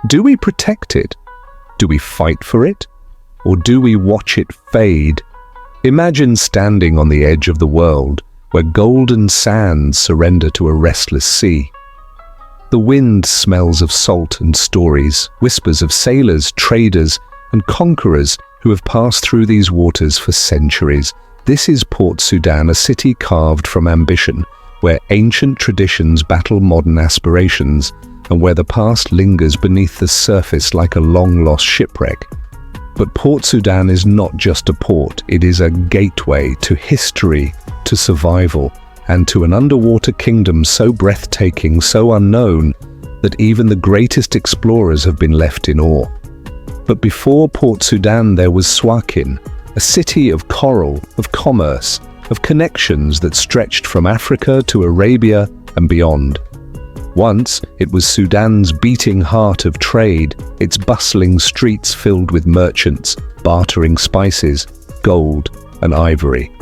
Do we protect it? Do we fight for it? Or do we watch it fade? Imagine standing on the edge of the world, where golden sands surrender to a restless sea. The wind smells of salt and stories, whispers of sailors, traders, and conquerors who have passed through these waters for centuries. This is Port Sudan, a city carved from ambition, where ancient traditions battle modern aspirations, and where the past lingers beneath the surface like a long-lost shipwreck. But Port Sudan is not just a port, it is a gateway to history, to survival, and to an underwater kingdom so breathtaking, so unknown, that even the greatest explorers have been left in awe. But before Port Sudan there was Suakin, a city of coral, of commerce, of connections that stretched from Africa to Arabia and beyond. Once, it was Sudan's beating heart of trade, its bustling streets filled with merchants, bartering spices, gold, and ivory.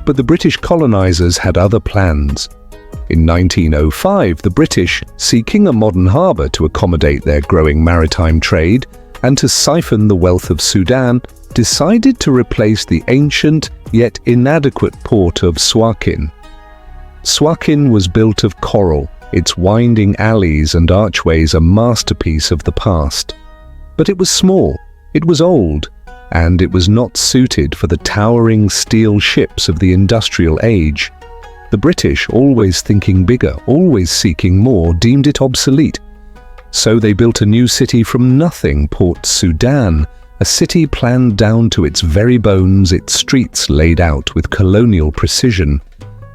But the British colonizers had other plans. In 1905, the British, seeking a modern harbor to accommodate their growing maritime trade and to siphon the wealth of Sudan, decided to replace the ancient yet inadequate port of Suakin. Suakin was built of coral, its winding alleys and archways a masterpiece of the past. But it was small, it was old, and it was not suited for the towering steel ships of the industrial age. The British, always thinking bigger, always seeking more, deemed it obsolete. So they built a new city from nothing, Port Sudan, a city planned down to its very bones, its streets laid out with colonial precision.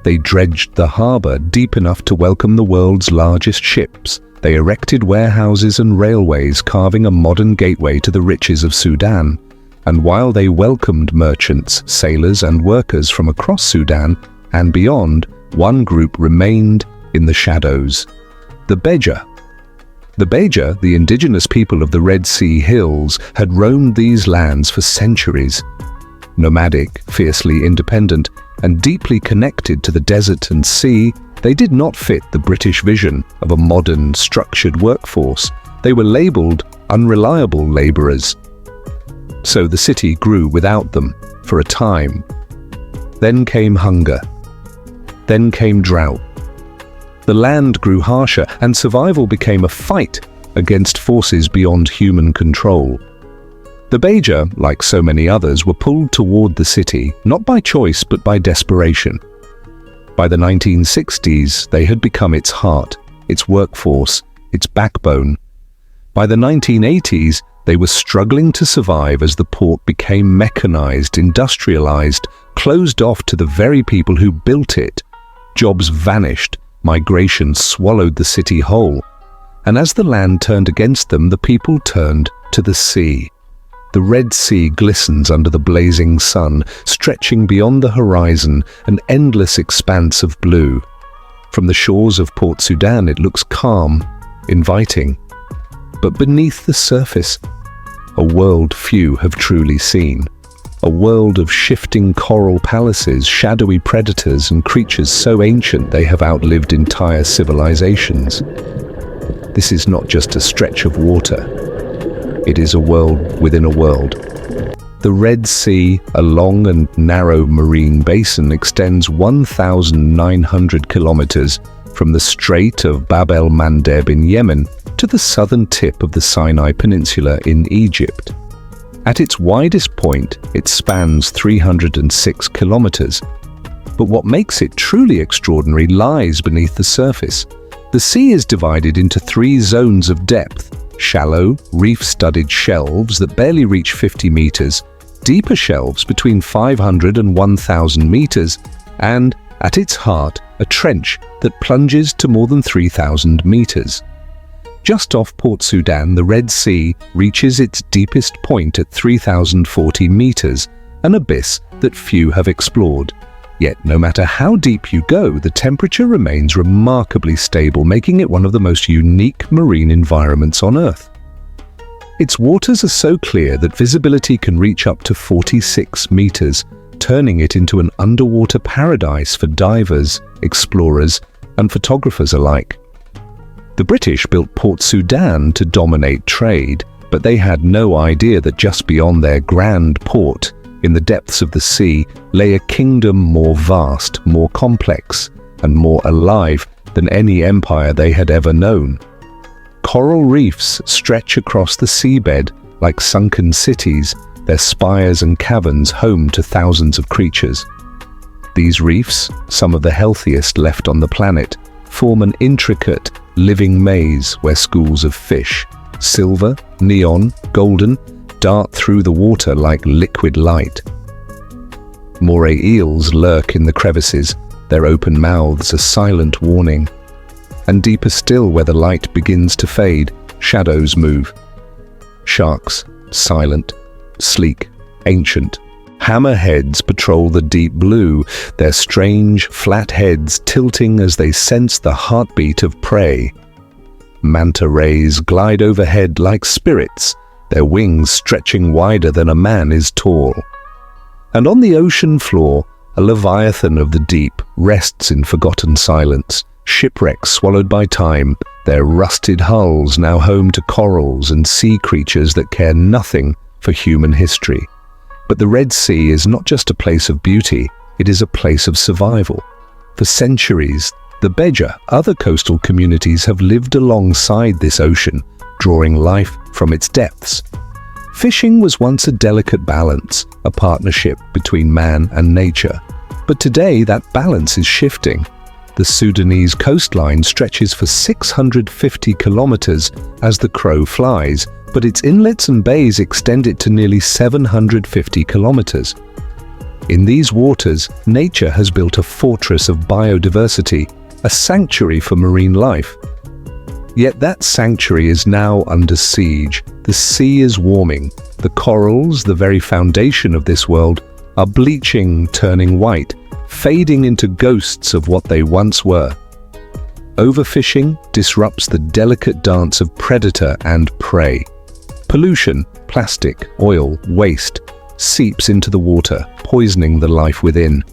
They dredged the harbor deep enough to welcome the world's largest ships. They erected warehouses and railways, carving a modern gateway to the riches of Sudan. And while they welcomed merchants, sailors, and workers from across Sudan and beyond, one group remained in the shadows: the Beja. The Beja, the indigenous people of the Red Sea hills, had roamed these lands for centuries. Nomadic, fiercely independent, and deeply connected to the desert and sea, they did not fit the British vision of a modern, structured workforce. They were labelled unreliable labourers. So the city grew without them, for a time. Then came hunger. Then came drought. The land grew harsher, and survival became a fight against forces beyond human control. The Beja, like so many others, were pulled toward the city, not by choice but by desperation. By the 1960s, they had become its heart, its workforce, its backbone. By the 1980s, they were struggling to survive as the port became mechanized, industrialized, closed off to the very people who built it. Jobs vanished, migration swallowed the city whole. And as the land turned against them, the people turned to the sea. The Red Sea glistens under the blazing sun, stretching beyond the horizon, an endless expanse of blue. From the shores of Port Sudan it looks calm, inviting. But beneath the surface, a world few have truly seen. A world of shifting coral palaces, shadowy predators, and creatures so ancient they have outlived entire civilizations. This is not just a stretch of water. It is a world within a world. The Red Sea, a long and narrow marine basin, extends 1,900 kilometers from the Strait of Bab el-Mandeb in Yemen to the southern tip of the Sinai Peninsula in Egypt. At its widest point, it spans 306 kilometers. But what makes it truly extraordinary lies beneath the surface. The sea is divided into 3 zones of depth: shallow, reef-studded shelves that barely reach 50 meters, deeper shelves between 500 and 1,000 meters, and, at its heart, a trench that plunges to more than 3,000 meters. Just off Port Sudan, the Red Sea reaches its deepest point at 3,040 meters, an abyss that few have explored. Yet, no matter how deep you go, the temperature remains remarkably stable, making it one of the most unique marine environments on Earth. Its waters are so clear that visibility can reach up to 46 meters, turning it into an underwater paradise for divers, explorers, and photographers alike. The British built Port Sudan to dominate trade, but they had no idea that just beyond their grand port, in the depths of the sea, lay a kingdom more vast, more complex, and more alive than any empire they had ever known. Coral reefs stretch across the seabed like sunken cities, their spires and caverns home to thousands of creatures. These reefs, some of the healthiest left on the planet, form an intricate, living maze where schools of fish, silver, neon, golden, dart through the water like liquid light. Moray eels lurk in the crevices, their open mouths a silent warning. And deeper still, where the light begins to fade, shadows move. Sharks, silent, sleek, ancient. Hammerheads patrol the deep blue, their strange, flat heads tilting as they sense the heartbeat of prey. Manta rays glide overhead like spirits, their wings stretching wider than a man is tall. And on the ocean floor, a leviathan of the deep rests in forgotten silence, shipwrecks swallowed by time, their rusted hulls now home to corals and sea creatures that care nothing for human history. But the Red Sea is not just a place of beauty, it is a place of survival. For centuries, the Beja, other coastal communities have lived alongside this ocean, drawing life from its depths. Fishing was once a delicate balance, a partnership between man and nature. But today that balance is shifting. The Sudanese coastline stretches for 650 kilometers as the crow flies, but its inlets and bays extend it to nearly 750 kilometers. In these waters, nature has built a fortress of biodiversity, a sanctuary for marine life. Yet that sanctuary is now under siege. The sea is warming. The corals, the very foundation of this world, are bleaching, turning white, fading into ghosts of what they once were. Overfishing disrupts the delicate dance of predator and prey. Pollution, plastic, oil, waste, seeps into the water, poisoning the life within.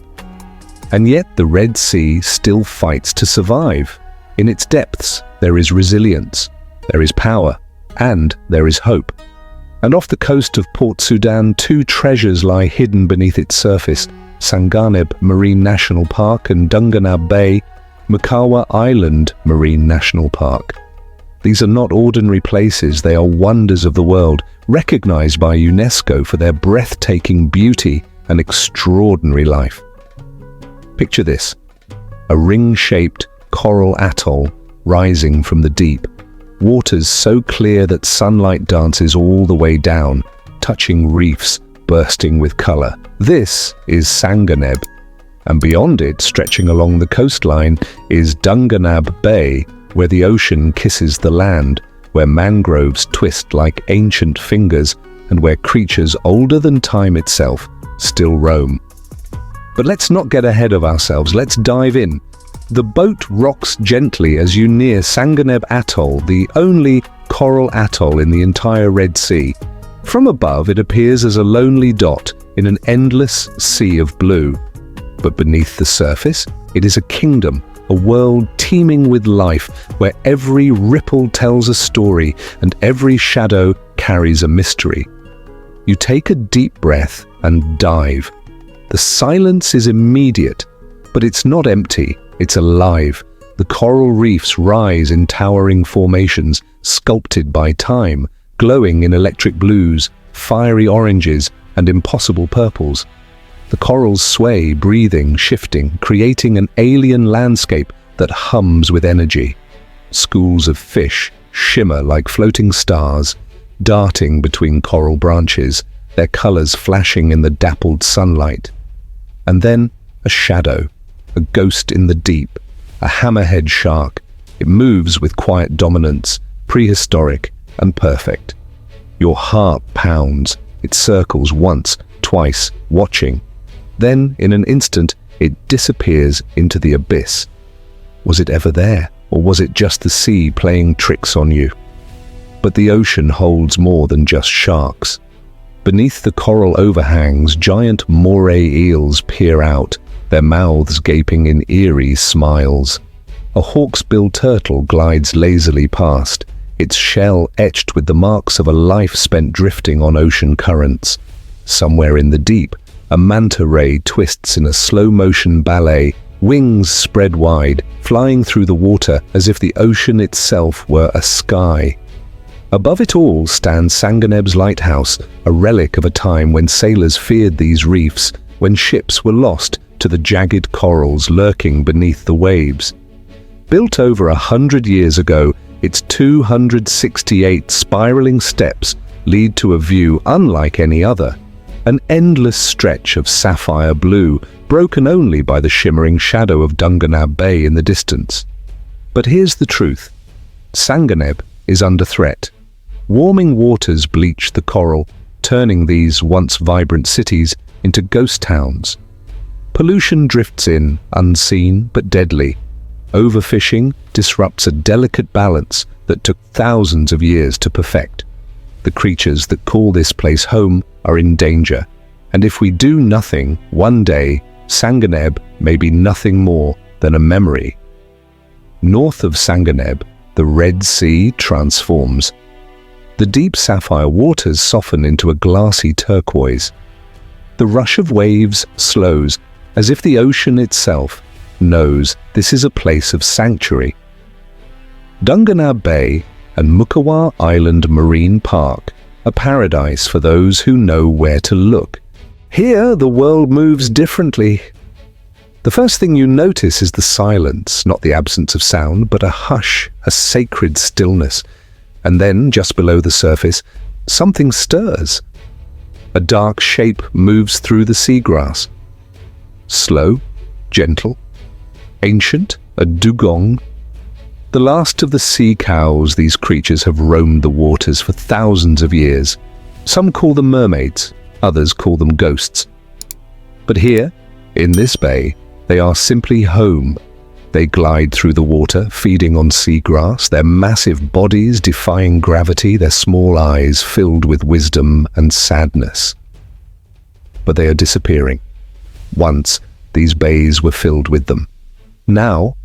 And yet the Red Sea still fights to survive. In its depths, there is resilience, there is power, and there is hope. And off the coast of Port Sudan, two treasures lie hidden beneath its surface: Sanganeb Marine National Park and Dunganab Bay, Mukkawar Island Marine National Park. These are not ordinary places, they are wonders of the world, recognized by UNESCO for their breathtaking beauty and extraordinary life. Picture this: a ring-shaped coral atoll rising from the deep, waters so clear that sunlight dances all the way down, touching reefs bursting with color. This is Sanganeb, and beyond it, stretching along the coastline, is Dunganab Bay, where the ocean kisses the land, where mangroves twist like ancient fingers, and where creatures older than time itself still roam. But let's not get ahead of ourselves, let's dive in. The boat rocks gently as you near Sanganeb Atoll, the only coral atoll in the entire Red Sea. From above, it appears as a lonely dot in an endless sea of blue. But beneath the surface, it is a kingdom, a world teeming with life, where every ripple tells a story and every shadow carries a mystery. You take a deep breath and dive. The silence is immediate, but it's not empty, it's alive. The coral reefs rise in towering formations, sculpted by time, glowing in electric blues, fiery oranges, and impossible purples. The corals sway, breathing, shifting, creating an alien landscape that hums with energy. Schools of fish shimmer like floating stars, darting between coral branches, their colors flashing in the dappled sunlight. And then a shadow, a ghost in the deep, a hammerhead shark. It moves with quiet dominance, prehistoric and perfect. Your heart pounds. It circles once, twice, watching. Then, in an instant, it disappears into the abyss. Was it ever there, or was it just the sea playing tricks on you? But the ocean holds more than just sharks. Beneath the coral overhangs, giant moray eels peer out, their mouths gaping in eerie smiles. a hawksbill turtle glides lazily past, its shell etched with the marks of a life spent drifting on ocean currents. Somewhere in the deep, a manta ray twists in a slow-motion ballet, wings spread wide, flying through the water as if the ocean itself were a sky. Above it all stands Sanganeb's Lighthouse, a relic of a time when sailors feared these reefs, when ships were lost to the jagged corals lurking beneath the waves. Built over 100 years ago, its 268 spiraling steps lead to a view unlike any other, an endless stretch of sapphire blue, broken only by the shimmering shadow of Dunganab Bay in the distance. But here's the truth. Sanganeb is under threat. Warming waters bleach the coral, turning these once vibrant cities into ghost towns. Pollution drifts in, unseen but deadly. Overfishing disrupts a delicate balance that took thousands of years to perfect. The creatures that call this place home are in danger, and if we do nothing, one day, Sanganeb may be nothing more than a memory. North of Sanganeb, the Red Sea transforms. The deep sapphire waters soften into a glassy turquoise. The rush of waves slows, as if the ocean itself knows this is a place of sanctuary. Dunganab Bay and Mukkawar Island Marine Park, a paradise for those who know where to look. Here, the world moves differently. The first thing you notice is the silence, not the absence of sound, but a hush, a sacred stillness. And then, just below the surface, something stirs. A dark shape moves through the seagrass. Slow, gentle, ancient, a dugong. The last of the sea cows, these creatures have roamed the waters for thousands of years. Some call them mermaids, others call them ghosts. But here, in this bay, they are simply home. They glide through the water, feeding on seagrass, their massive bodies defying gravity, their small eyes filled with wisdom and sadness. But they are disappearing. Once, these bays were filled with them. Now,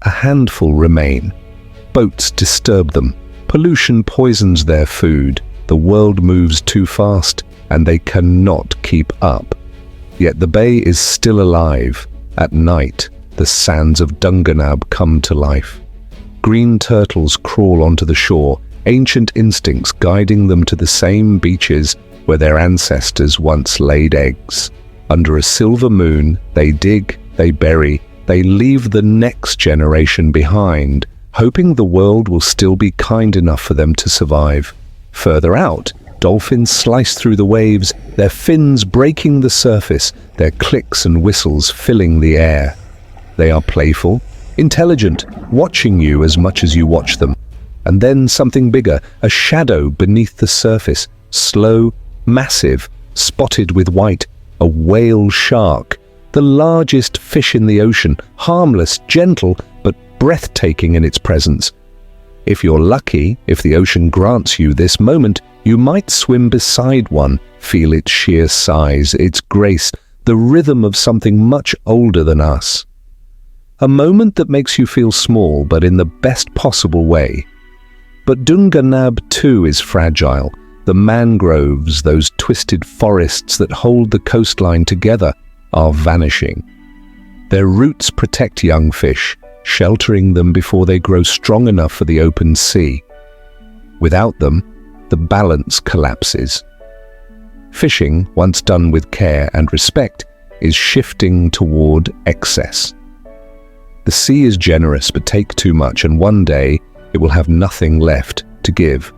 a handful remain. Boats disturb them. Pollution poisons their food. The world moves too fast, and they cannot keep up. Yet the bay is still alive. At night, the sands of Dunganab come to life. Green turtles crawl onto the shore, ancient instincts guiding them to the same beaches where their ancestors once laid eggs. Under a silver moon, they dig, they bury, they leave the next generation behind, hoping the world will still be kind enough for them to survive. Further out, dolphins slice through the waves, their fins breaking the surface, their clicks and whistles filling the air. They are playful, intelligent, watching you as much as you watch them. And then something bigger, a shadow beneath the surface, slow, massive, spotted with white, a whale shark, the largest fish in the ocean, harmless, gentle, but breathtaking in its presence. If you're lucky, if the ocean grants you this moment, you might swim beside one, feel its sheer size, its grace, the rhythm of something much older than us. A moment that makes you feel small, but in the best possible way. But Dunganab too is fragile. The mangroves, those twisted forests that hold the coastline together, are vanishing. Their roots protect young fish, sheltering them before they grow strong enough for the open sea. Without them, the balance collapses. Fishing, once done with care and respect, is shifting toward excess. The sea is generous, but take too much, and one day it will have nothing left to give.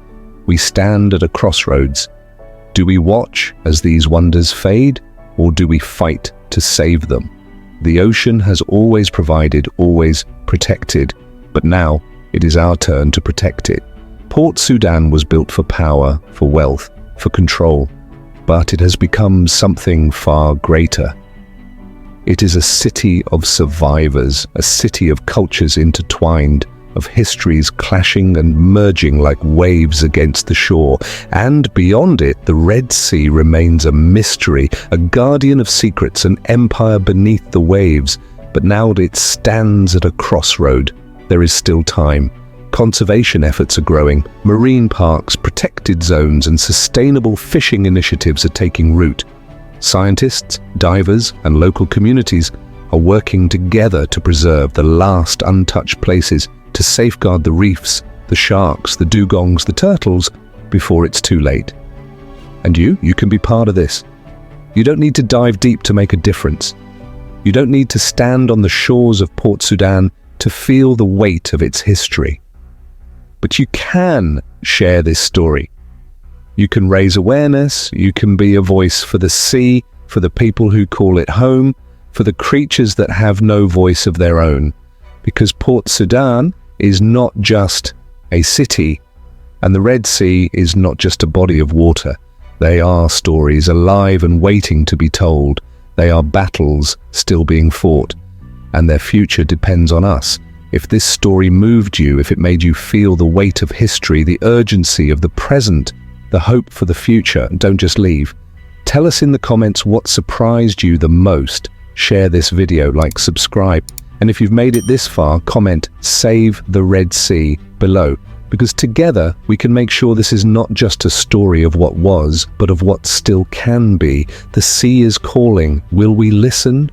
We stand at a crossroads. Do we watch as these wonders fade, or do we fight to save them? The ocean has always provided, always protected, but now it is our turn to protect it. Port Sudan was built for power, for wealth, for control, but it has become something far greater. It is a city of survivors, a city of cultures intertwined, of histories clashing and merging like waves against the shore. And beyond it, the Red Sea remains a mystery, a guardian of secrets, an empire beneath the waves. But now it stands at a crossroad, there is still time. Conservation efforts are growing, marine parks, protected zones, and sustainable fishing initiatives are taking root. Scientists, divers, and local communities are working together to preserve the last untouched places, to safeguard the reefs, the sharks, the dugongs, the turtles, before it's too late. And you can be part of this. You don't need to dive deep to make a difference. You don't need to stand on the shores of Port Sudan to feel the weight of its history. But you can share this story. You can raise awareness, you can be a voice for the sea, for the people who call it home, for the creatures that have no voice of their own. Because Port Sudan is not just a city, and the Red Sea is not just a body of water. They are stories alive and waiting to be told. They are battles still being fought, and their future depends on us. If this story moved you, if it made you feel the weight of history, the urgency of the present, the hope for the future, don't just leave. Tell us in the comments what surprised you the most. Share this video, like, subscribe, and if you've made it this far, comment "Save the Red Sea" below, because together we can make sure this is not just a story of what was, but of what still can be. The sea is calling. Will we listen?